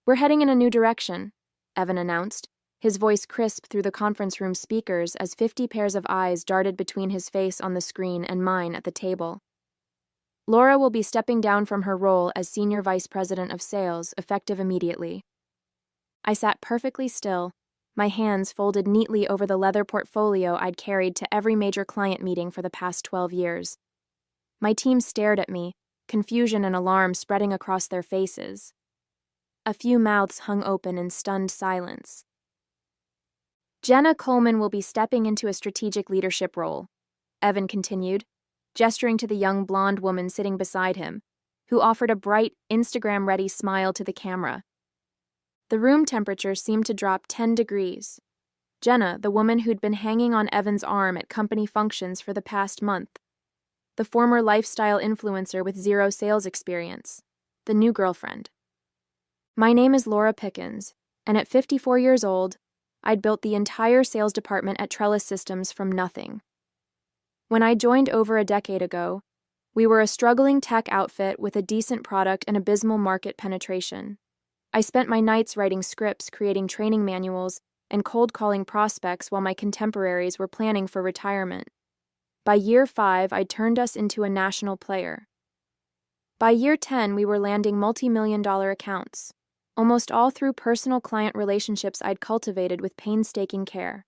"We're heading in a new direction," Evan announced, his voice crisp through the conference room speakers as 50 pairs of eyes darted between his face on the screen and mine at the table. "Laura will be stepping down from her role as Senior Vice President of Sales, effective immediately." I sat perfectly still, my hands folded neatly over the leather portfolio I'd carried to every major client meeting for the past 12 years. My team stared at me, confusion and alarm spreading across their faces. A few mouths hung open in stunned silence. "Jenna Coleman will be stepping into a strategic leadership role," Evan continued, gesturing to the young blonde woman sitting beside him, who offered a bright, Instagram-ready smile to the camera. The room temperature seemed to drop 10 degrees. Jenna, the woman who'd been hanging on Evan's arm at company functions for the past month. The former lifestyle influencer with zero sales experience. The new girlfriend. "My name is Laura Pickens, and at 54 years old, I'd built the entire sales department at Trellis Systems from nothing. When I joined over a decade ago, we were a struggling tech outfit with a decent product and abysmal market penetration. I spent my nights writing scripts, creating training manuals, and cold calling prospects while my contemporaries were planning for retirement. By year 5, I turned us into a national player. By year 10, we were landing multi-million-dollar accounts, almost all through personal client relationships I'd cultivated with painstaking care."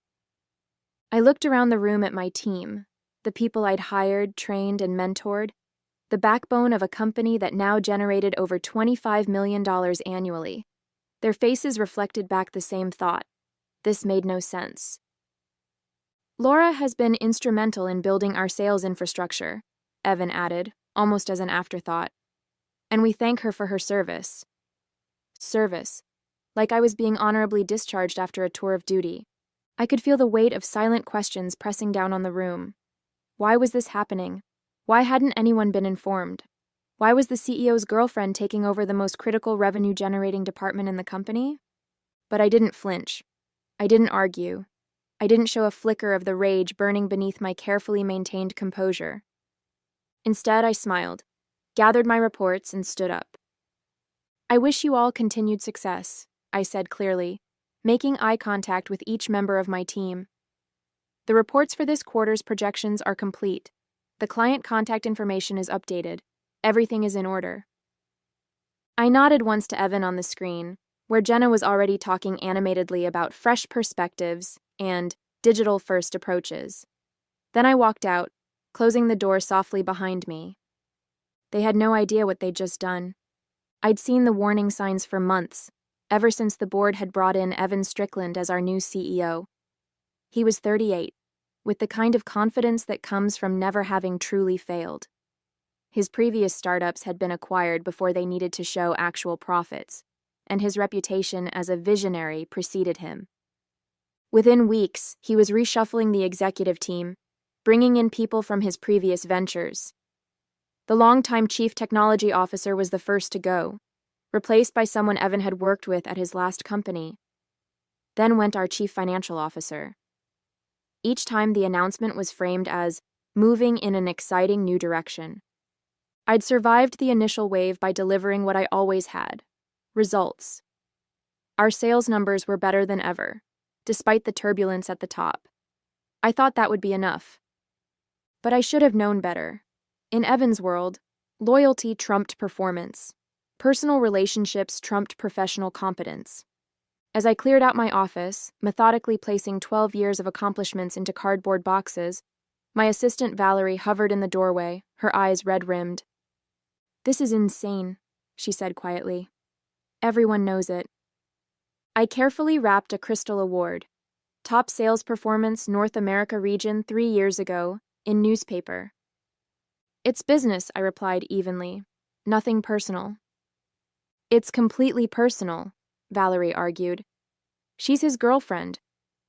I looked around the room at my team, the people I'd hired, trained, and mentored, the backbone of a company that now generated over $25 million annually. Their faces reflected back the same thought. This made no sense. "Laura has been instrumental in building our sales infrastructure," Evan added, almost as an afterthought. "And we thank her for her service." Service. Like I was being honorably discharged after a tour of duty. I could feel the weight of silent questions pressing down on the room. Why was this happening? Why hadn't anyone been informed? Why was the CEO's girlfriend taking over the most critical revenue-generating department in the company? But I didn't flinch. I didn't argue. I didn't show a flicker of the rage burning beneath my carefully maintained composure. Instead, I smiled, gathered my reports, and stood up. "I wish you all continued success," I said clearly, making eye contact with each member of my team. "The reports for this quarter's projections are complete. The client contact information is updated. Everything is in order." I nodded once to Evan on the screen, where Jenna was already talking animatedly about fresh perspectives and digital-first approaches. Then I walked out, closing the door softly behind me. They had no idea what they'd just done. I'd seen the warning signs for months, ever since the board had brought in Evan Strickland as our new CEO. He was 38, with the kind of confidence that comes from never having truly failed. His previous startups had been acquired before they needed to show actual profits, and his reputation as a visionary preceded him. Within weeks, he was reshuffling the executive team, bringing in people from his previous ventures. The longtime chief technology officer was the first to go, replaced by someone Evan had worked with at his last company. Then went our chief financial officer. Each time the announcement was framed as moving in an exciting new direction. I'd survived the initial wave by delivering what I always had: results. Our sales numbers were better than ever, despite the turbulence at the top. I thought that would be enough. But I should have known better. In Evan's world, loyalty trumped performance. Personal relationships trumped professional competence. As I cleared out my office, methodically placing 12 years of accomplishments into cardboard boxes, my assistant Valerie hovered in the doorway, her eyes red-rimmed. "This is insane," she said quietly. "Everyone knows it." I carefully wrapped a crystal award, top sales performance North America region 3 years ago, in newspaper. "It's business," I replied evenly. "Nothing personal." "It's completely personal," Valerie argued. "She's his girlfriend.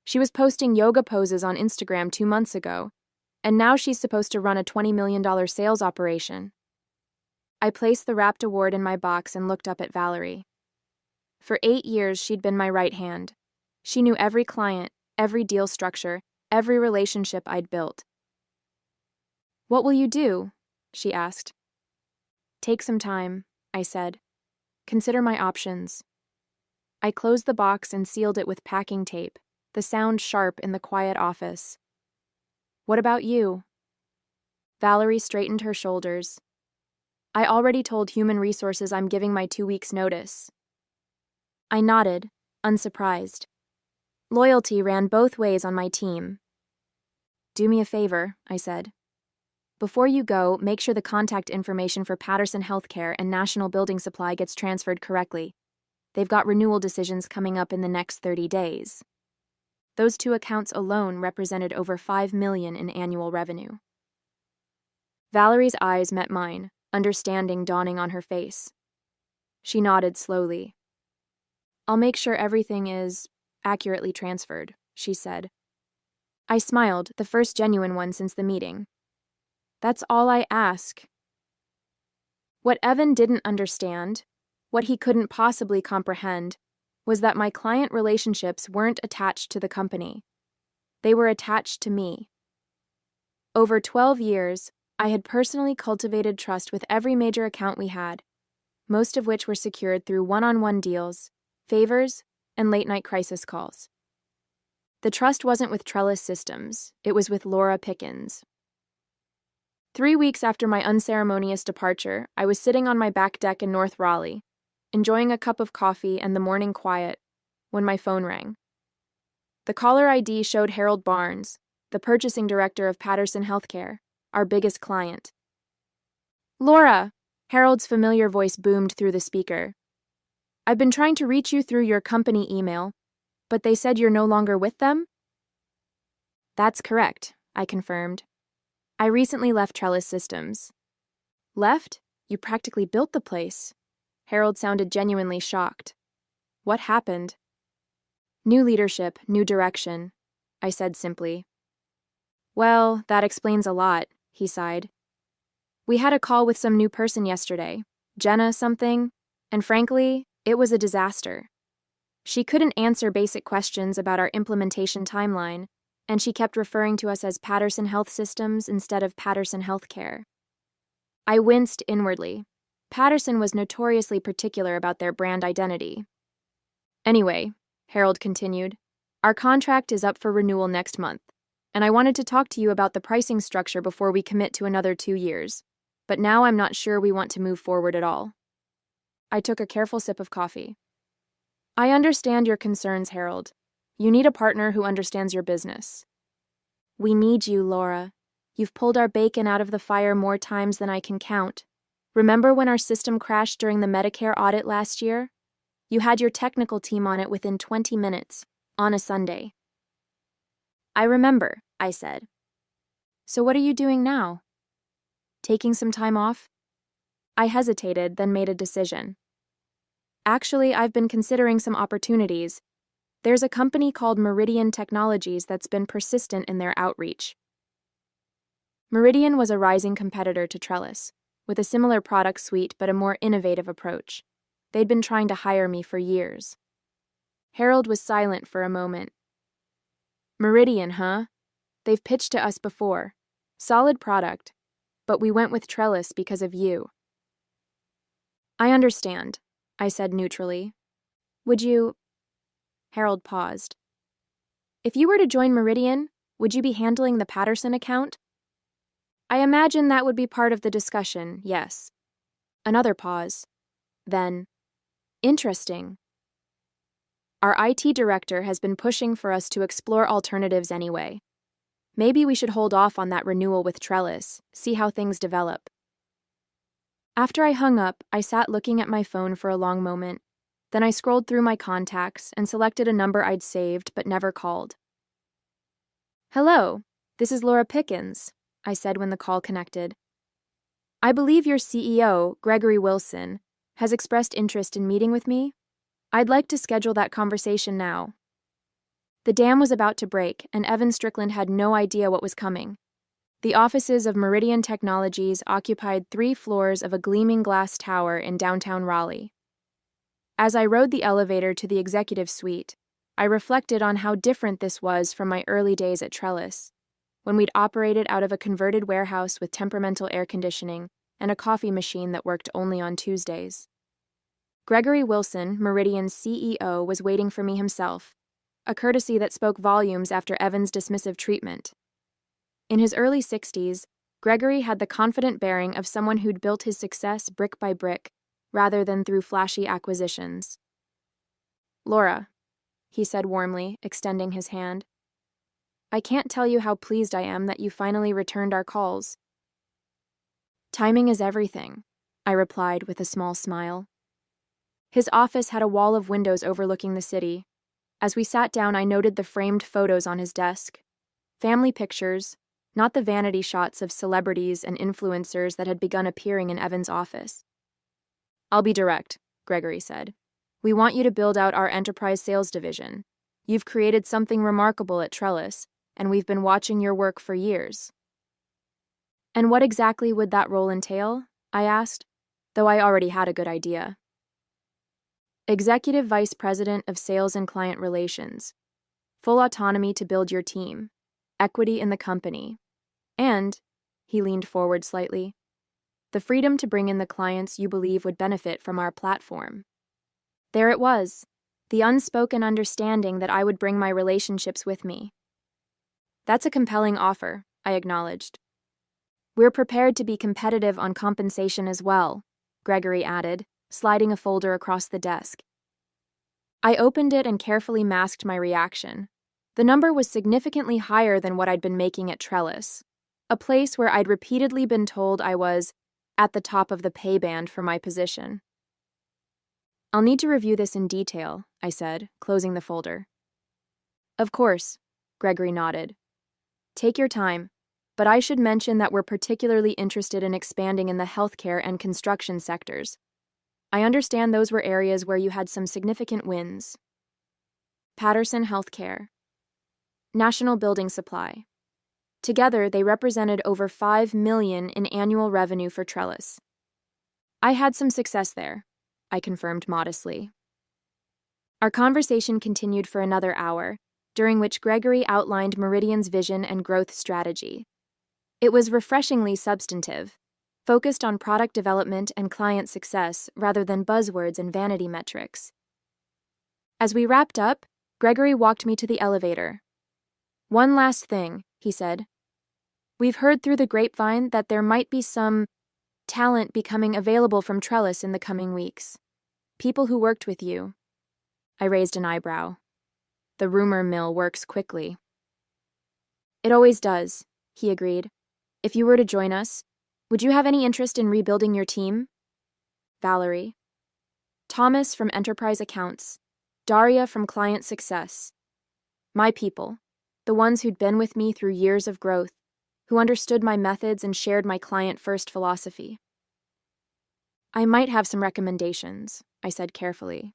She was posting yoga poses on Instagram 2 months ago, and now she's supposed to run a $20 million sales operation." I placed the wrapped award in my box and looked up at Valerie. For 8 years, she'd been my right hand. She knew every client, every deal structure, every relationship I'd built. "What will you do?" she asked. "Take some time," I said. "Consider my options." I closed the box and sealed it with packing tape, the sound sharp in the quiet office. What about you? Valerie straightened her shoulders. I already told Human Resources I'm giving my 2 weeks' notice. I nodded, unsurprised. Loyalty ran both ways on my team. Do me a favor, I said. Before you go, make sure the contact information for Patterson Healthcare and National Building Supply gets transferred correctly. They've got renewal decisions coming up in the next 30 days. Those 2 accounts alone represented over $5 million in annual revenue. Valerie's eyes met mine, understanding dawning on her face. She nodded slowly. I'll make sure everything is accurately transferred, she said. I smiled, the first genuine one since the meeting. That's all I ask. What Evan didn't understand, what he couldn't possibly comprehend, was that my client relationships weren't attached to the company. They were attached to me. Over 12 years, I had personally cultivated trust with every major account we had, most of which were secured through one-on-one deals, favors, and late-night crisis calls. The trust wasn't with Trellis Systems, it was with Laura Pickens. 3 weeks after my unceremonious departure, I was sitting on my back deck in North Raleigh, enjoying a cup of coffee and the morning quiet, when my phone rang. The caller ID showed Harold Barnes, the purchasing director of Patterson Healthcare, our biggest client. Laura, Harold's familiar voice boomed through the speaker. I've been trying to reach you through your company email, but they said you're no longer with them? That's correct, I confirmed. I recently left Trellis Systems. Left? You practically built the place. Harold sounded genuinely shocked. What happened? New leadership, new direction, I said simply. Well, that explains a lot, he sighed. We had a call with some new person yesterday, Jenna something, and frankly, it was a disaster. She couldn't answer basic questions about our implementation timeline, and she kept referring to us as Patterson Health Systems instead of Patterson Healthcare. I winced inwardly. Patterson was notoriously particular about their brand identity. Anyway, Harold continued, our contract is up for renewal next month, and I wanted to talk to you about the pricing structure before we commit to another 2 years, but now I'm not sure we want to move forward at all. I took a careful sip of coffee. I understand your concerns, Harold. You need a partner who understands your business. We need you, Laura. You've pulled our bacon out of the fire more times than I can count. Remember when our system crashed during the Medicare audit last year? You had your technical team on it within 20 minutes, on a Sunday. I remember, I said. So what are you doing now? Taking some time off? I hesitated, then made a decision. Actually, I've been considering some opportunities. There's a company called Meridian Technologies that's been persistent in their outreach. Meridian was a rising competitor to Trellis, with a similar product suite but a more innovative approach. They'd been trying to hire me for years. Harold was silent for a moment. Meridian, huh? They've pitched to us before. Solid product, but we went with Trellis because of you. I understand, I said neutrally. Would you... Harold paused. If you were to join Meridian, would you be handling the Patterson account? I imagine that would be part of the discussion, yes. Another pause. Then, interesting. Our IT director has been pushing for us to explore alternatives anyway. Maybe we should hold off on that renewal with Trellis, see how things develop. After I hung up, I sat looking at my phone for a long moment. Then I scrolled through my contacts and selected a number I'd saved but never called. Hello, this is Laura Pickens, I said when the call connected. I believe your CEO, Gregory Wilson, has expressed interest in meeting with me. I'd like to schedule that conversation now. The dam was about to break, and Evan Strickland had no idea what was coming. The offices of Meridian Technologies occupied 3 floors of a gleaming glass tower in downtown Raleigh. As I rode the elevator to the executive suite, I reflected on how different this was from my early days at Trellis, when we'd operated out of a converted warehouse with temperamental air conditioning and a coffee machine that worked only on Tuesdays. Gregory Wilson, Meridian's CEO, was waiting for me himself, a courtesy that spoke volumes after Evan's dismissive treatment. In his early 60s, Gregory had the confident bearing of someone who'd built his success brick by brick, rather than through flashy acquisitions. "Laura," he said warmly, extending his hand. "I can't tell you how pleased I am that you finally returned our calls." "Timing is everything," I replied with a small smile. His office had a wall of windows overlooking the city. As we sat down, I noted the framed photos on his desk. Family pictures, not the vanity shots of celebrities and influencers that had begun appearing in Evan's office. "I'll be direct," Gregory said. "We want you to build out our enterprise sales division. You've created something remarkable at Trellis, and we've been watching your work for years." "And what exactly would that role entail?" I asked, though I already had a good idea. "Executive Vice President of Sales and Client Relations. Full autonomy to build your team. Equity in the company. And," he leaned forward slightly, "the freedom to bring in the clients you believe would benefit from our platform." There it was, the unspoken understanding that I would bring my relationships with me. "That's a compelling offer," I acknowledged. "We're prepared to be competitive on compensation as well," Gregory added, sliding a folder across the desk. I opened it and carefully masked my reaction. The number was significantly higher than what I'd been making at Trellis, a place where I'd repeatedly been told I was at the top of the pay band for my position. "I'll need to review this in detail," I said, closing the folder. "Of course," Gregory nodded. "Take your time, but I should mention that we're particularly interested in expanding in the healthcare and construction sectors. I understand those were areas where you had some significant wins." Patterson Healthcare. National Building Supply. Together, they represented over $5 million in annual revenue for Trellis. "I had some success there," I confirmed modestly. Our conversation continued for another hour, during which Gregory outlined Meridian's vision and growth strategy. It was refreshingly substantive, focused on product development and client success rather than buzzwords and vanity metrics. As we wrapped up, Gregory walked me to the elevator. "One last thing," he said. "We've heard through the grapevine that there might be some talent becoming available from Trellis in the coming weeks. People who worked with you." I raised an eyebrow. "The rumor mill works quickly." "It always does," he agreed. "If you were to join us, would you have any interest in rebuilding your team?" Valerie. Thomas from Enterprise Accounts. Daria from Client Success. My people, the ones who'd been with me through years of growth, who understood my methods and shared my client-first philosophy. "I might have some recommendations," I said carefully.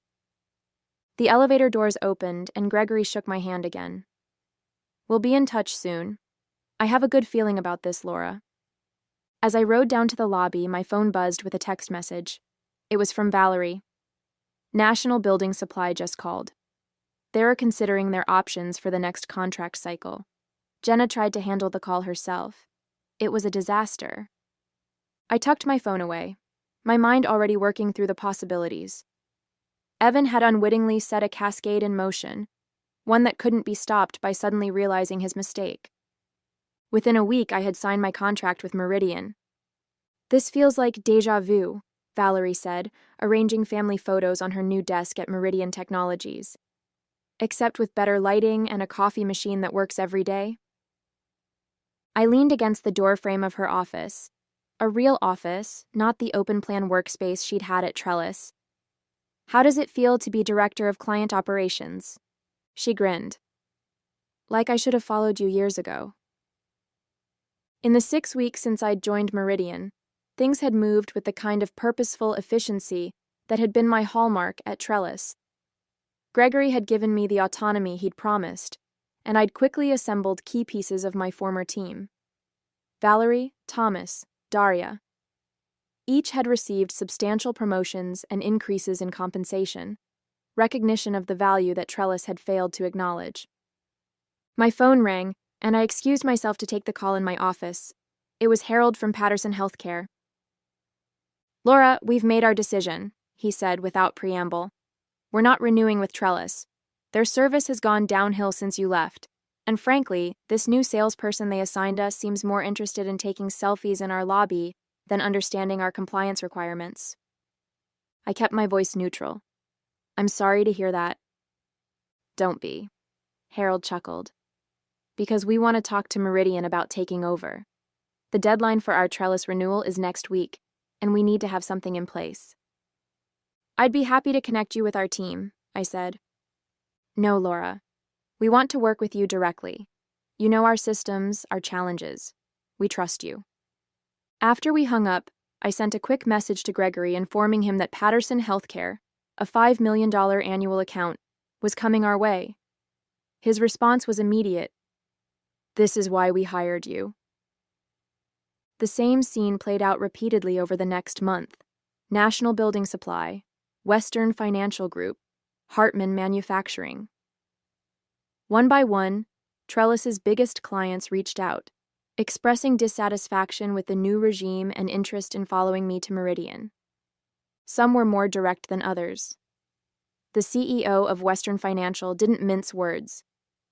The elevator doors opened, and Gregory shook my hand again. "We'll be in touch soon. I have a good feeling about this, Laura." As I rode down to the lobby, my phone buzzed with a text message. It was from Valerie. "National Building Supply just called. They're considering their options for the next contract cycle. Jenna tried to handle the call herself. It was a disaster." I tucked my phone away, my mind already working through the possibilities. Evan had unwittingly set a cascade in motion, one that couldn't be stopped by suddenly realizing his mistake. Within a week, I had signed my contract with Meridian. "This feels like déjà vu," Valerie said, arranging family photos on her new desk at Meridian Technologies. "Except with better lighting and a coffee machine that works every day." I leaned against the doorframe of her office. A real office, not the open-plan workspace she'd had at Trellis. "How does it feel to be Director of Client Operations?" She grinned. "Like I should have followed you years ago." In the 6 weeks since I'd joined Meridian, things had moved with the kind of purposeful efficiency that had been my hallmark at Trellis. Gregory had given me the autonomy he'd promised, and I'd quickly assembled key pieces of my former team. Valerie, Thomas, Daria. Each had received substantial promotions and increases in compensation, recognition of the value that Trellis had failed to acknowledge. My phone rang, and I excused myself to take the call in my office. It was Harold from Patterson Healthcare. "Laura, we've made our decision," he said without preamble. We're not renewing with Trellis. Their service has gone downhill since you left. And frankly, this new salesperson they assigned us seems more interested in taking selfies in our lobby than understanding our compliance requirements. I kept my voice neutral. I'm sorry to hear that. Don't be. Harold chuckled. Because we want to talk to Meridian about taking over. The deadline for our Trellis renewal is next week, and we need to have something in place. I'd be happy to connect you with our team, I said. No, Laura. We want to work with you directly. You know our systems, our challenges. We trust you. After we hung up, I sent a quick message to Gregory informing him that Patterson Healthcare, a $5 million annual account, was coming our way. His response was immediate. This is why we hired you. The same scene played out repeatedly over the next month. National Building Supply, Western Financial Group, Hartman Manufacturing. One by one, Trellis's biggest clients reached out, expressing dissatisfaction with the new regime and interest in following me to Meridian. Some were more direct than others. The CEO of Western Financial didn't mince words.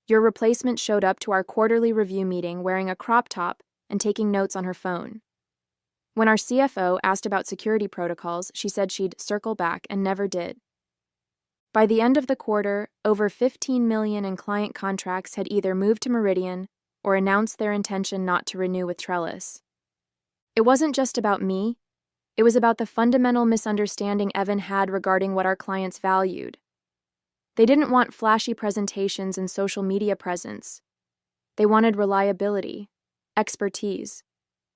Your replacement showed up to our quarterly review meeting wearing a crop top and taking notes on her phone. When our CFO asked about security protocols, she said she'd circle back and never did. By the end of the quarter, over $15 million in client contracts had either moved to Meridian or announced their intention not to renew with Trellis. It wasn't just about me. It was about the fundamental misunderstanding Evan had regarding what our clients valued. They didn't want flashy presentations and social media presence. They wanted reliability, expertise,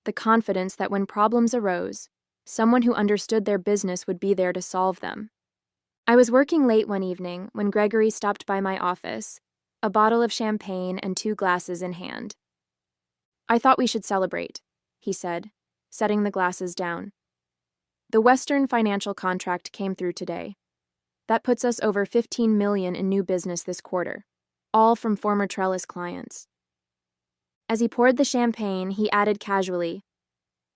the confidence that when problems arose, someone who understood their business would be there to solve them. I was working late one evening when Gregory stopped by my office, a bottle of champagne and 2 glasses in hand. I thought we should celebrate, he said, setting the glasses down. The Western Financial contract came through today. That puts us over $15 million in new business this quarter, all from former Trellis clients. As he poured the champagne, he added casually,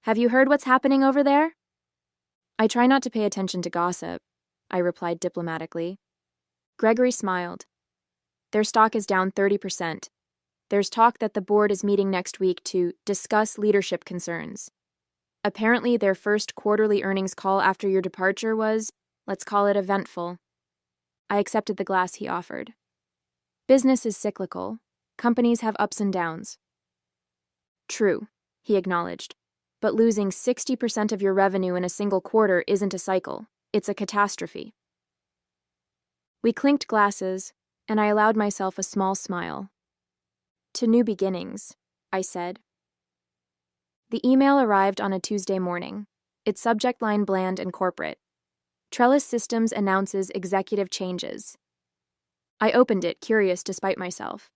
"Have you heard what's happening over there?" I try not to pay attention to gossip, I replied diplomatically. Gregory smiled. Their stock is down 30%. There's talk that the board is meeting next week to discuss leadership concerns. Apparently, their first quarterly earnings call after your departure was, let's call it, eventful. I accepted the glass he offered. Business is cyclical. Companies have ups and downs. True, he acknowledged. But losing 60% of your revenue in a single quarter isn't a cycle. It's a catastrophe. We clinked glasses, and I allowed myself a small smile. To new beginnings, I said. The email arrived on a Tuesday morning, its subject line bland and corporate. Trellis Systems announces executive changes. I opened it, curious despite myself.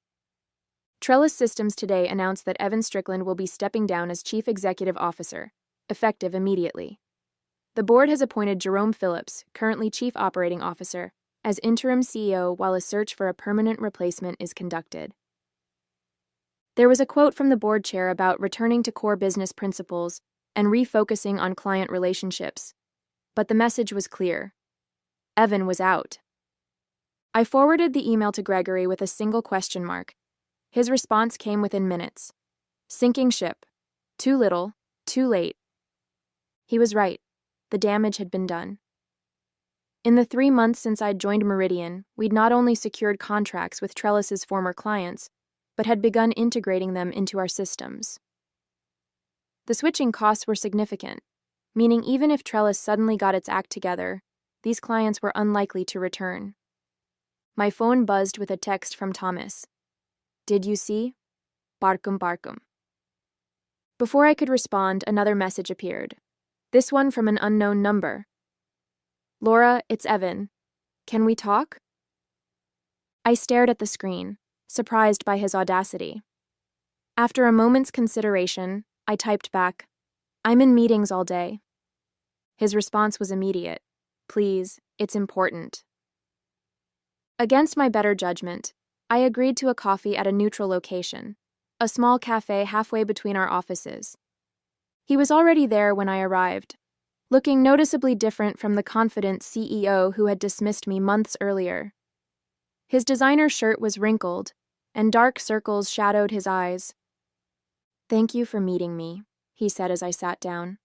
Trellis Systems today announced that Evan Strickland will be stepping down as Chief Executive Officer, effective immediately. The board has appointed Jerome Phillips, currently Chief Operating Officer, as interim CEO while a search for a permanent replacement is conducted. There was a quote from the board chair about returning to core business principles and refocusing on client relationships, but the message was clear. Evan was out. I forwarded the email to Gregory with a single question mark. His response came within minutes. Sinking ship. Too little, too late. He was right. The damage had been done. In the 3 months since I'd joined Meridian, we'd not only secured contracts with Trellis's former clients, but had begun integrating them into our systems. The switching costs were significant, meaning even if Trellis suddenly got its act together, these clients were unlikely to return. My phone buzzed with a text from Thomas. Did you see? Barkum barkum. Before I could respond, another message appeared. This one from an unknown number. Laura, it's Evan. Can we talk? I stared at the screen, surprised by his audacity. After a moment's consideration, I typed back, I'm in meetings all day. His response was immediate. Please, it's important. Against my better judgment, I agreed to a coffee at a neutral location, a small cafe halfway between our offices. He was already there when I arrived. looking noticeably different from the confident CEO who had dismissed me months earlier. His designer shirt was wrinkled, and dark circles shadowed his eyes. "Thank you for meeting me," he said as I sat down.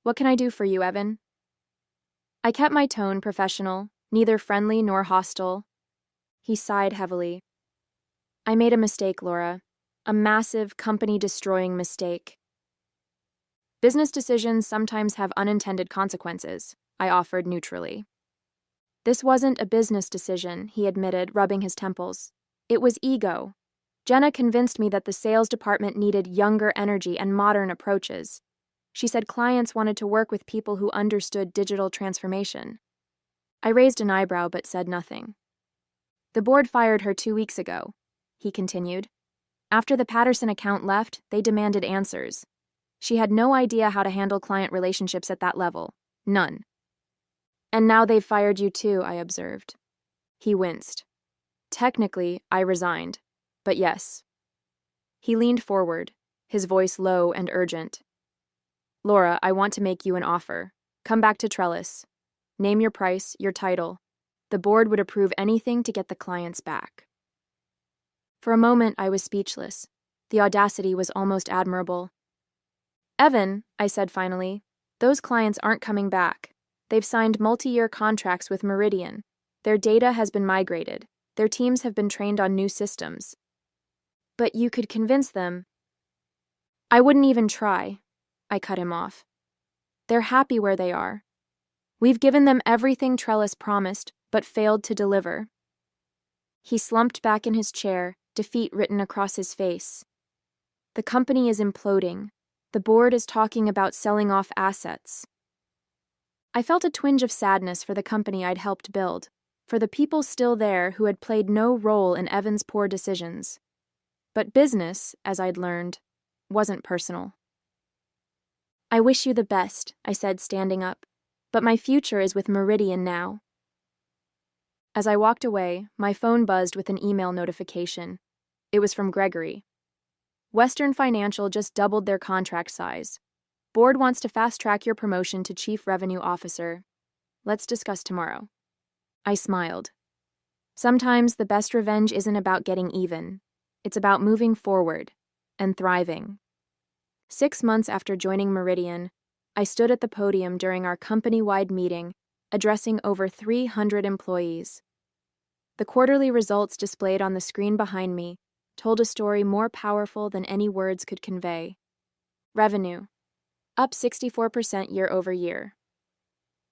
"What can I do for you, Evan?" I kept my tone professional, neither friendly nor hostile. He sighed heavily. "I made a mistake, Laura. A massive, company-destroying mistake." "Business decisions sometimes have unintended consequences," I offered neutrally. "This wasn't a business decision," he admitted, rubbing his temples. "It was ego. Jenna convinced me that the sales department needed younger energy and modern approaches. She said clients wanted to work with people who understood digital transformation." I raised an eyebrow but said nothing. "The board fired her 2 weeks ago," he continued. "After the Patterson account left, they demanded answers. She had no idea how to handle client relationships at that level. None." "And now they've fired you too," I observed. He winced. "Technically, I resigned. But yes." He leaned forward, his voice low and urgent. "Laura, I want to make you an offer. Come back to Trellis. Name your price, your title. The board would approve anything to get the clients back." For a moment, I was speechless. The audacity was almost admirable. "Evan," I said finally, "those clients aren't coming back. They've signed multi-year contracts with Meridian. Their data has been migrated. Their teams have been trained on new systems." "But you could convince them." "I wouldn't even try," I cut him off. "They're happy where they are. We've given them everything Trellis promised, but failed to deliver." He slumped back in his chair, defeat written across his face. "The company is imploding. The board is talking about selling off assets." I felt a twinge of sadness for the company I'd helped build, for the people still there who had played no role in Evan's poor decisions. But business, as I'd learned, wasn't personal. "I wish you the best," I said, standing up, "but my future is with Meridian now." As I walked away, my phone buzzed with an email notification. It was from Gregory. "Western Financial just doubled their contract size. Board wants to fast-track your promotion to Chief Revenue Officer. Let's discuss tomorrow." I smiled. Sometimes the best revenge isn't about getting even. It's about moving forward and thriving. 6 months after joining Meridian, I stood at the podium during our company-wide meeting, addressing over 300 employees. The quarterly results displayed on the screen behind me told a story more powerful than any words could convey. Revenue, up 64% year over year.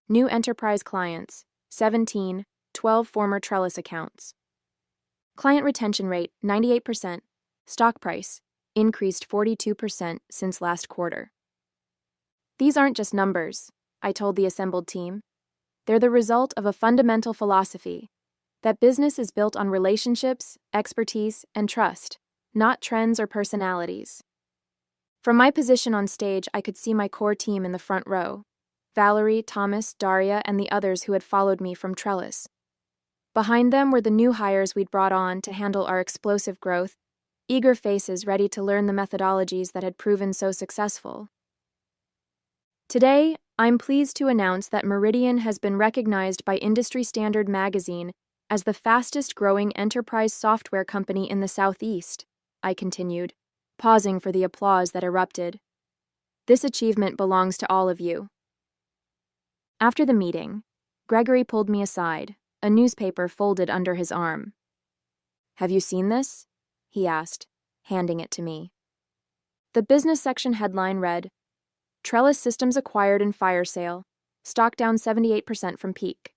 New enterprise clients, 17, 12 former Trellis accounts. Client retention rate, 98%. Stock price, increased 42% since last quarter. "These aren't just numbers," I told the assembled team. "They're the result of a fundamental philosophy, that business is built on relationships, expertise, and trust, not trends or personalities." From my position on stage, I could see my core team in the front row: Valerie, Thomas, Daria, and the others who had followed me from Trellis. Behind them were the new hires we'd brought on to handle our explosive growth, eager faces ready to learn the methodologies that had proven so successful. Today, I'm pleased to announce that Meridian has been recognized by Industry Standard Magazine as the fastest-growing enterprise software company in the Southeast, I continued, pausing for the applause that erupted. "This achievement belongs to all of you." After the meeting, Gregory pulled me aside, a newspaper folded under his arm. "Have you seen this?" he asked, handing it to me. The business section headline read, "Trellis Systems acquired in fire sale, stock down 78% from peak."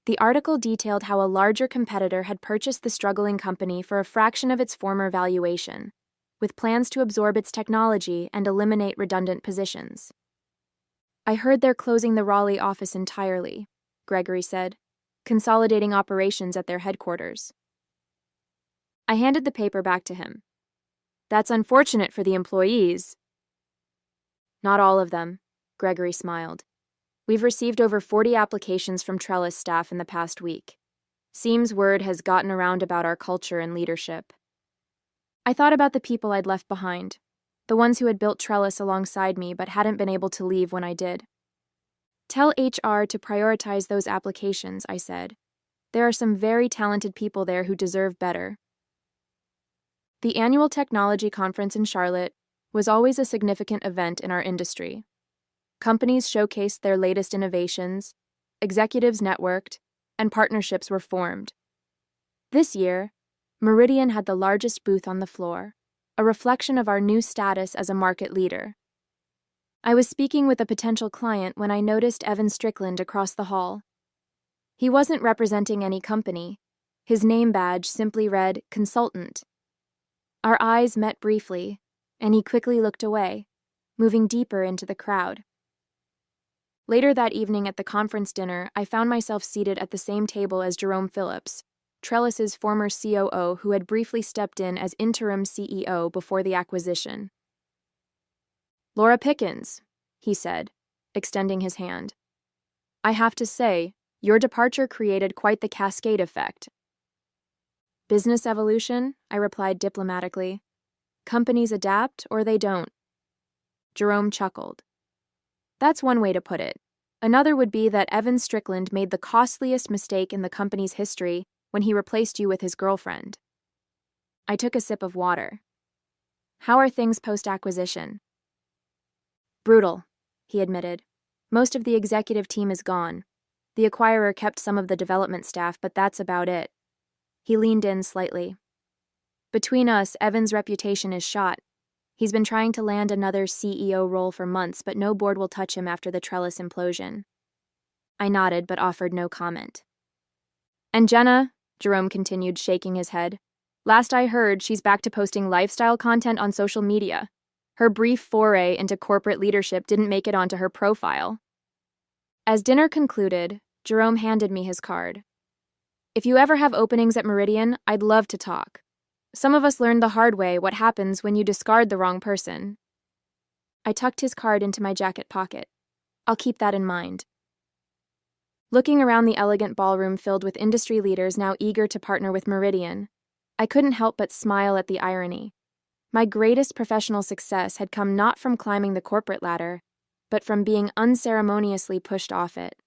The article detailed how a larger competitor had purchased the struggling company for a fraction of its former valuation, with plans to absorb its technology and eliminate redundant positions. "I heard they're closing the Raleigh office entirely," Gregory said, "consolidating operations at their headquarters." I handed the paper back to him. "That's unfortunate for the employees." "Not all of them," Gregory smiled. "We've received over 40 applications from Trellis staff in the past week. Seems word has gotten around about our culture and leadership." I thought about the people I'd left behind, the ones who had built Trellis alongside me but hadn't been able to leave when I did. Tell HR to prioritize those applications, I said. There are some very talented people there who deserve better. The annual technology conference in Charlotte was always a significant event in our industry. Companies showcased their latest innovations, executives networked, and partnerships were formed. This year, Meridian had the largest booth on the floor, a reflection of our new status as a market leader. I was speaking with a potential client when I noticed Evan Strickland across the hall. He wasn't representing any company. His name badge simply read consultant. Our eyes met briefly, and he quickly looked away, moving deeper into the crowd. Later that evening at the conference dinner, I found myself seated at the same table as Jerome Phillips, Trellis's former COO who had briefly stepped in as interim CEO before the acquisition. "Laura Pickens," he said, extending his hand. "I have to say, your departure created quite the cascade effect." "Business evolution," I replied diplomatically. "Companies adapt or they don't." Jerome chuckled. "That's one way to put it. Another would be that Evan Strickland made the costliest mistake in the company's history when he replaced you with his girlfriend." I took a sip of water. "How are things post-acquisition?" "Brutal," he admitted. "Most of the executive team is gone. The acquirer kept some of the development staff, but that's about it." He leaned in slightly. "Between us, Evan's reputation is shot. He's been trying to land another CEO role for months, but no board will touch him after the Trellis implosion." I nodded, but offered no comment. "And Jenna," Jerome continued, shaking his head, "last I heard, she's back to posting lifestyle content on social media. Her brief foray into corporate leadership didn't make it onto her profile." As dinner concluded, Jerome handed me his card. "If you ever have openings at Meridian, I'd love to talk. Some of us learned the hard way what happens when you discard the wrong person." I tucked his card into my jacket pocket. "I'll keep that in mind." Looking around the elegant ballroom filled with industry leaders now eager to partner with Meridian, I couldn't help but smile at the irony. My greatest professional success had come not from climbing the corporate ladder, but from being unceremoniously pushed off it.